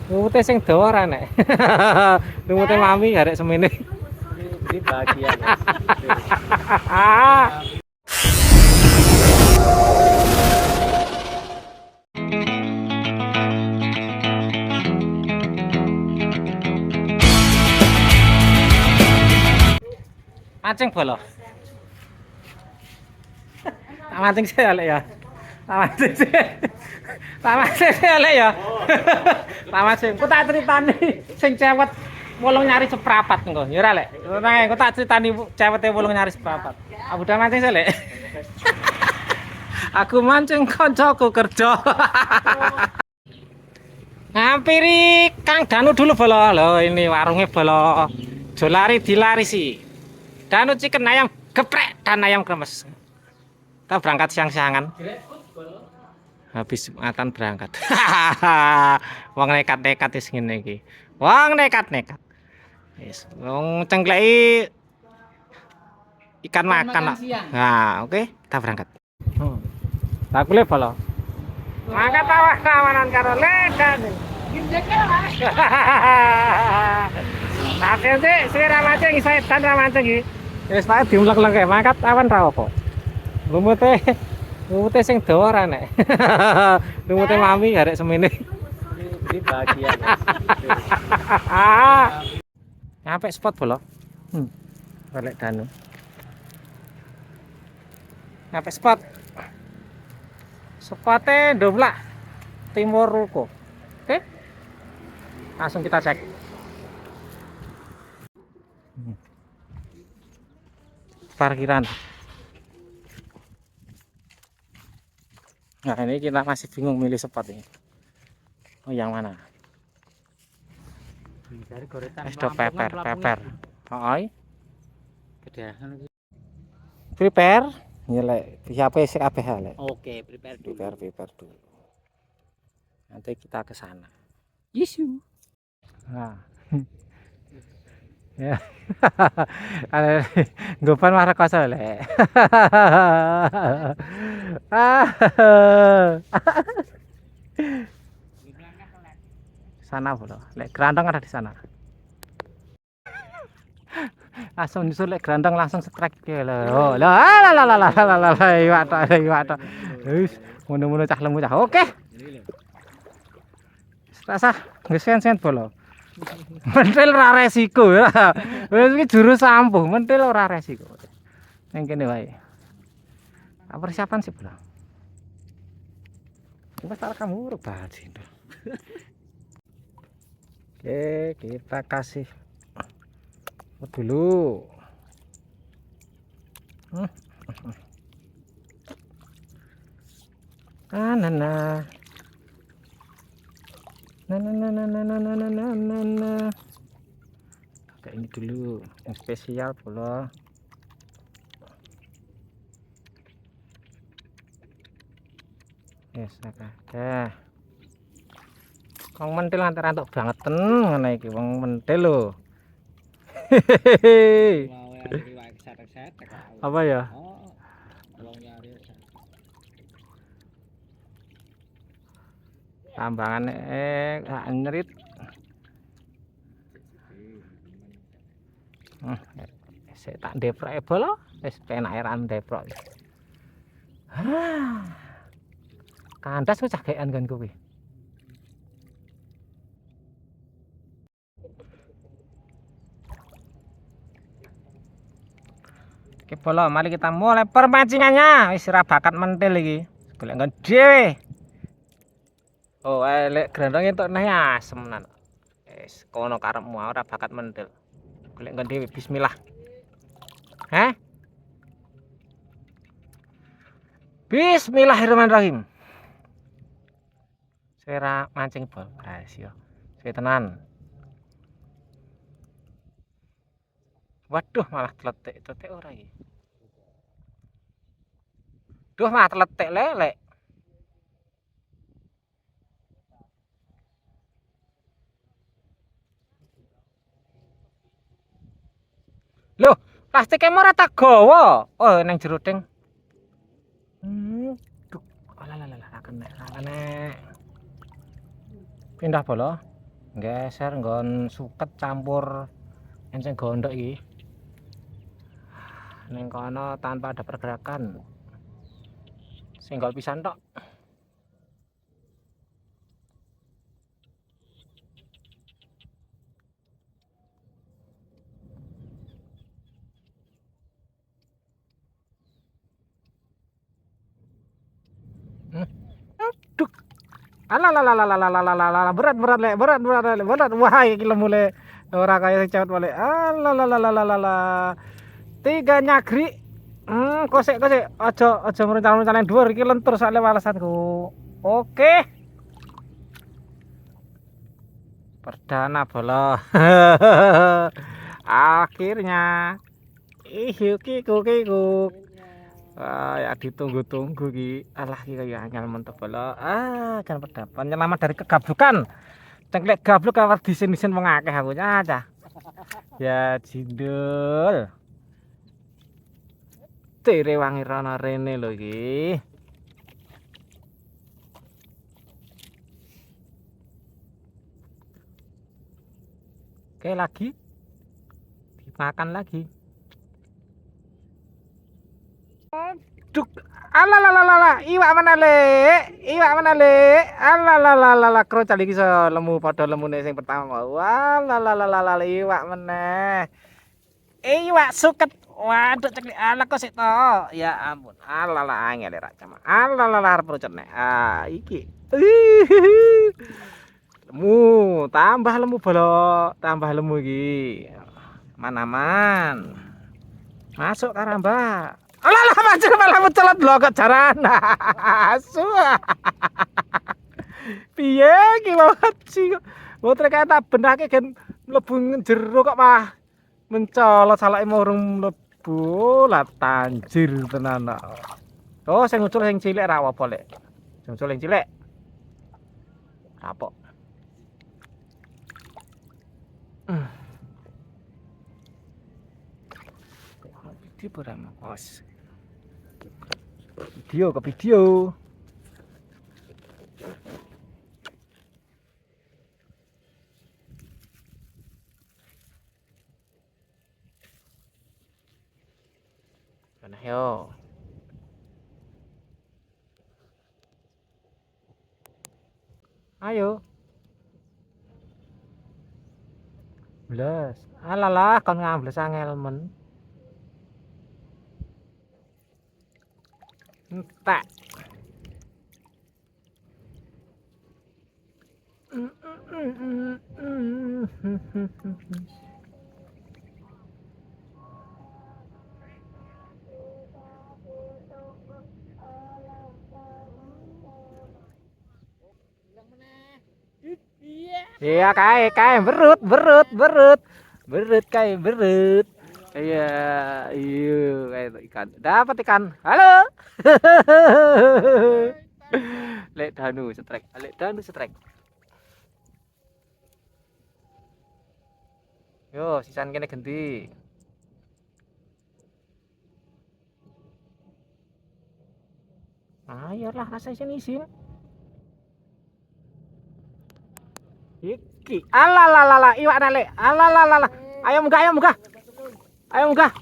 Lumute sing dawa ora nek. Lumute mami arek semene. Ini bahagia. Mancing bolo. Tak mancing sih Alek ya. Tak mancing sih. Tak mancing sih Alek ya. Tak mancing. Ku tak critani sing cewek wolong nyari seprapat engko. Ya ora Lek. Nang ku tak critani ceweke wolong nyari seprapat. Aku udah mancing sih Lek. Aku mancing kancaku kerja. Ngampiri Kang Danu dulu bolo. Loh ini warungnya bolo. Jolari dilarisi. Danu chicken ayam geprek dan ayam kremes. Kita berangkat siang-siangan. Habis makan berangkat. Wong nekat-nekat wis ngene iki. Wong nekat-nekat. Wis wong cengkleki ikan makan. Nah, oke, kita berangkat. Tak boleh bolo. Mangkat tawanan karo ledan. Tapi nanti saya mancing, saya tan mancing iki. Wis pae diumlek-lek kae, mangkat awan ra apa. Lumute sing dawa ora nek. Lumute mami arek semene. Ini bahagia. Nyampe spot bolo. Balik Danu. Nyampe spot. Spotnya Domlak Timur Ruko. Oke. Langsung kita cek. Parkiran. Nah ini kita masih bingung milih spot ini. Oh yang mana? Dari goretan. Do peper. Oi. Gedean. Prepare. Nyelek HP sik kabeh lek. Oke, prepare dulu. Prepare dulu. Nanti kita ke sana. Yesu. Nah. Ya. Gopan marah koso lek. Sana bro, lek gerandang ada di sana. Langsung nyusul lek gerandang langsung strike dia lho. Lah iwak tok. Wis ngono-ngono cah lemu cah. Oke. Rasa ngesen-sen bolo. Mentil ora resiko ya. Wis iki jurus ampuh, mentil ora resiko. Ning kene wae. Persiapan sih bro. Wis tak kamu bajing. Oke, kita kasih dulu. Nah. Kayak ini dulu yang spesial pula. Yes, oke. Wong mentil antara antuk bangeten ngene iki wong mentil lho. Apa ya? Tambangan nyerit. Saya tak deprok bolo, wis penake ra deprok. Kandas ku cagekan kan kuwi. Oke bolo, mari kita mulai permancingannya. Wis ora bakat mentil iki. Golek nggon dhewe. Oh, lek grandong entuk neh asem nan. Wis kono karepmu ora bakat mentil. Golek nggon dhewe bismillah. Heh? Bismillahirrahmanirrahim. Saya mancing bol, rahasia. Saya tenan. Waduh, malah teletik ora iki. Duh, malah teletik lelek. Loh, plastiknya mau rata gawa. Oh, neng jero ding. Duh, alah kena. Pindah bola. Geser nggon suket campur enceng gondok iki. Ning kono tanpa ada pergerakan. Singgol pisan tok. Duk. Alalalalalalalalala berat berat le berat berat le berat wah iki lemu le ora kaya sing cewek balik alalalalala tiga nyagri kosek kosek aja merencana yang dhuwur iki lentur sak le walesanku oke perdana bola akhirnya kikuk ya ditunggu-tunggu ki. Alah ki kaya anyar mentok bola. Jan pedapan nyelamat dari kegablukan. Cengklek gabluk kawat disin-disin wong akeh aku cah. Ya jindul. Tere wangi rono rene lho iki. Oke lagi. Dimakan lagi. Duk, alalalala, iwak mana le, alalalala, krocal iki iso lemu padha lemune sing pertama. Walalalala, iwak meneh. Iwak suket. Waduh ceklik ala kok sik to. Ya ampun. Alala angel ra cama. Alala arep rucut nek. Iki. Lemu, tambah lemu bolo, tambah lemu iki. Man-aman. Masuk karamba. Alah pancen malah mencolot blok jaran. Asu. Piye iki waci. Motor kaya tak benake gen mlebu jero kok mah mencolot salake urung mlebu lah tanjir tenan. Oh sing ngucul sing cilik ra apa lek. Sing ngucul sing cilik. Kapok. Video berama bos. Video ke video. Mana yo? Ayo. Blas. Alalah kon ngambles angel men. Entek. Iya kae berut kae berut. Iya kayak ikan. Dapat ikan. Halo. Lek danu setrek. Yo, sisan kene genti. Ayolah rasa isin. Iki. Alalalala, iwak nale. Alalalala. Ayo munggah.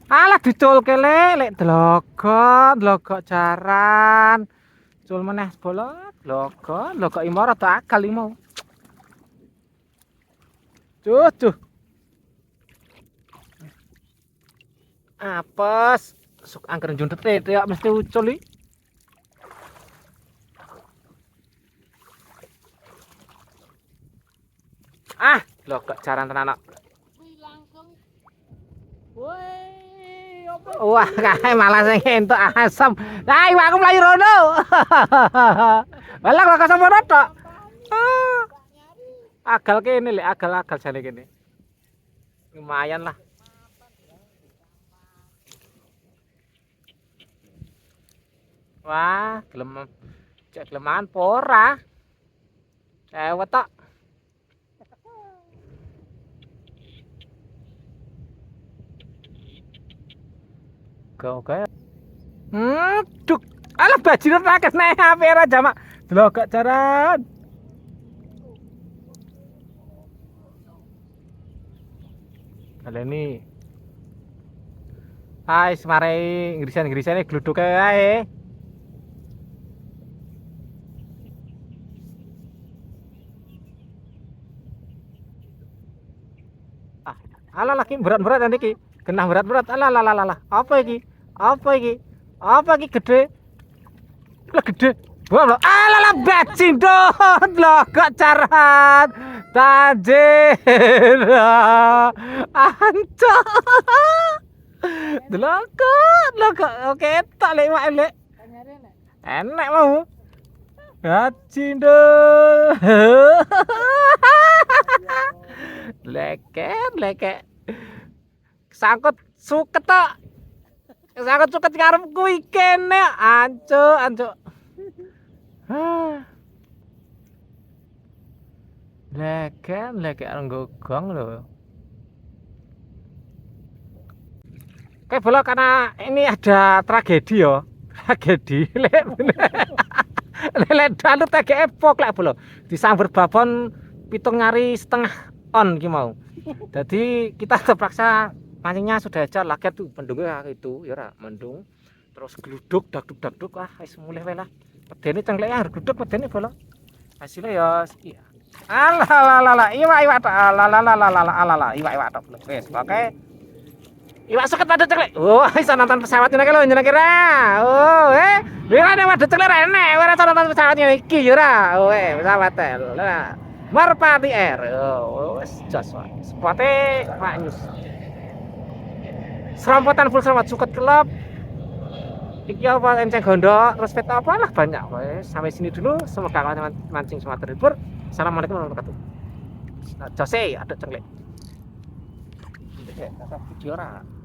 Alah diculke lek dlogok jaran. Cul meneh bola, dlogok imor atau akal imo. Cuh. Apes, sok angker njundet ya mesti ucul iki. Dlogok jaran tenan kok. Wah, kae malah sing entuk asem. Lah iwakku mlayu rono. Walah kok asem rono tok. Agal kene lek agal jane kene. Lumayan lah. Wah, geleman pora. Cewek tok. Oke. Duk. Alah bajiran akeh nek HP ra jamak. Delok jaran. Baleni. Hai, semare ngrisan-ngrisane gluduke ae. Ah, ala lagi berat-berat nanti ki. Kena berat-berat. Ala. Apa iki? Apa iki? Apa iki gede? Lah gede. Wah, ala bacindot loh kok carat. Tajir. Anco. Delok oke tak lek mak lek. Enak mau. Bacindot. Leket. Sangkut suket tok. Sangkut suket karepku iki kene, anco. Leket nggogong lho. Oke, Bolo, karena ini ada tragedi ya. Tragedi. Lek dalu tege epok lek Bolo. Disamber babon 7,5 on iki mau. Jadi kita terpaksa mancingnya sudah aja laget tuh mendungnya itu ya ora mendung. Terus gluduk dakduk ah wis mulih wae lah. Pedene cengkleke harus gluduk pedene Bolo. Hasilnya ya iya. Alah iwak tok. Iwak tok. Wis oke. Iwak suket padha ceklek. Oh, iso nonton pesawat ngene lho jenenge kira. Oh, wirane padha ceklek enek, ora iso nonton pesawat ngene iki ya ora. Oh, pesawat lah. Merpati Air. Oh, wis jos wae. Spote Pak Nyus. Serompotan full serompat suket kelop. Iki apa enceng gondok, respect apa lah banyak wae. Sampai sini dulu, semoga kalian mancing semua terhibur. Assalamualaikum warahmatullahi wabarakatuh. Jose ada cengklek. Video ora.